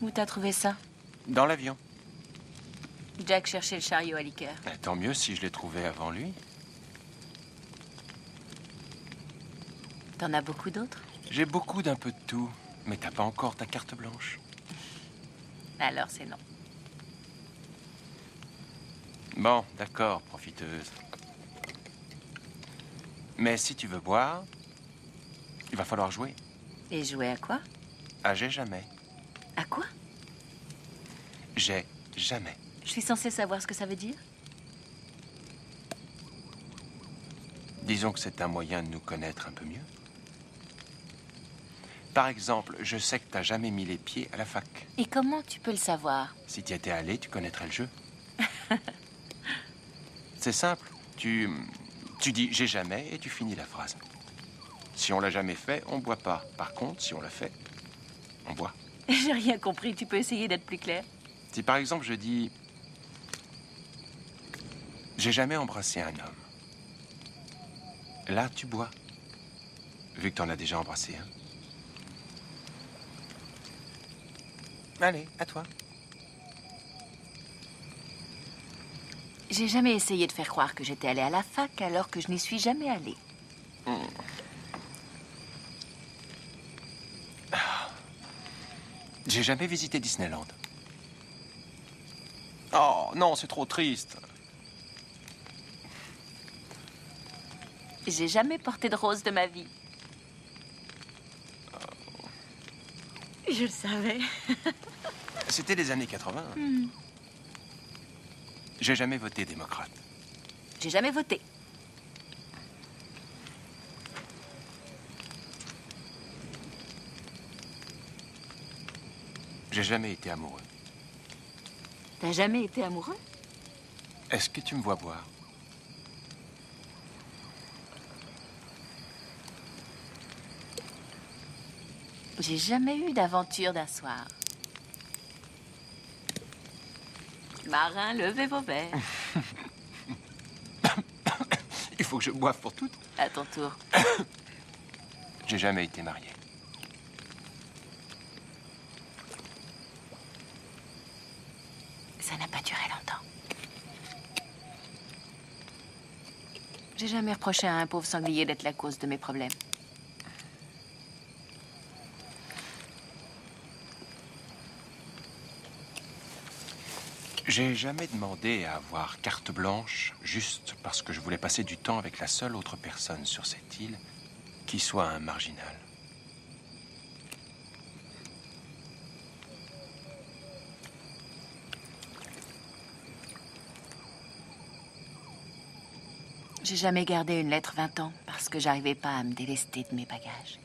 Où t'as trouvé ça? Dans l'avion. Jack cherchait le chariot à liqueur. Tant mieux si je l'ai trouvé avant lui. T'en as beaucoup d'autres? J'ai beaucoup d'un peu de tout, mais t'as pas encore ta carte blanche. Alors c'est non. Bon, d'accord, profiteuse. Mais si tu veux boire, il va falloir jouer. Et jouer à quoi? À j'ai jamais. À quoi? J'ai jamais. Je suis censée savoir ce que ça veut dire? Disons que c'est un moyen de nous connaître un peu mieux. Par exemple, je sais que t'as jamais mis les pieds à la fac. Et comment tu peux le savoir? Si t'y étais allé, tu connaîtrais le jeu. C'est simple. Tu dis j'ai jamais et tu finis la phrase. Si on l'a jamais fait, on boit pas. Par contre, si on l'a fait, on boit. J'ai rien compris. Tu peux essayer d'être plus clair? Si par exemple je dis j'ai jamais embrassé un homme. Là, tu bois. Vu que t'en as déjà embrassé un. Allez, à toi. J'ai jamais essayé de faire croire que j'étais allée à la fac alors que je n'y suis jamais allée. J'ai jamais visité Disneyland. Oh, non, c'est trop triste. J'ai jamais porté de rose de ma vie. Je le savais. C'était les années 80. J'ai jamais voté démocrate. J'ai jamais voté. J'ai jamais été amoureux. T'as jamais été amoureux? Est-ce que tu me vois boire? J'ai jamais eu d'aventure d'un soir. Marin, levez vos verres. Il faut que je boive pour toutes. À ton tour. J'ai jamais été marié. Ça n'a pas duré longtemps. J'ai jamais reproché à un pauvre sanglier d'être la cause de mes problèmes. J'ai jamais demandé à avoir carte blanche juste parce que je voulais passer du temps avec la seule autre personne sur cette île qui soit un marginal. J'ai jamais gardé une lettre 20 ans parce que j'arrivais pas à me délester de mes bagages.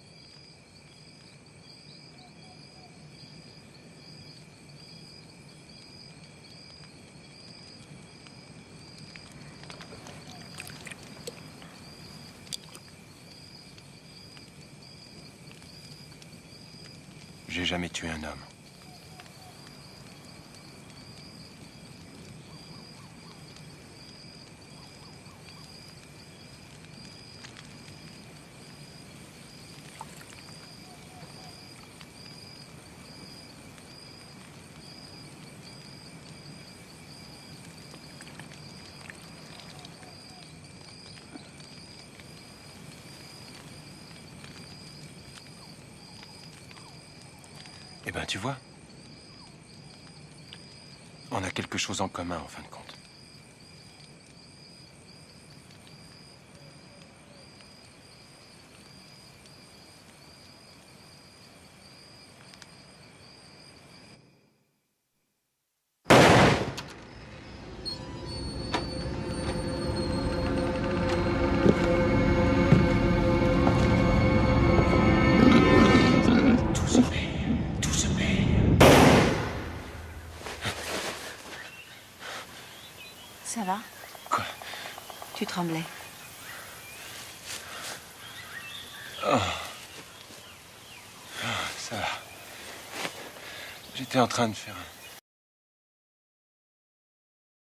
J'ai jamais tué un homme. Eh ben, tu vois, on a quelque chose en commun, en fin de compte. Tout se paye, tout se paye. Ça va? Quoi? Tu tremblais. Ça va. J'étais en train de faire un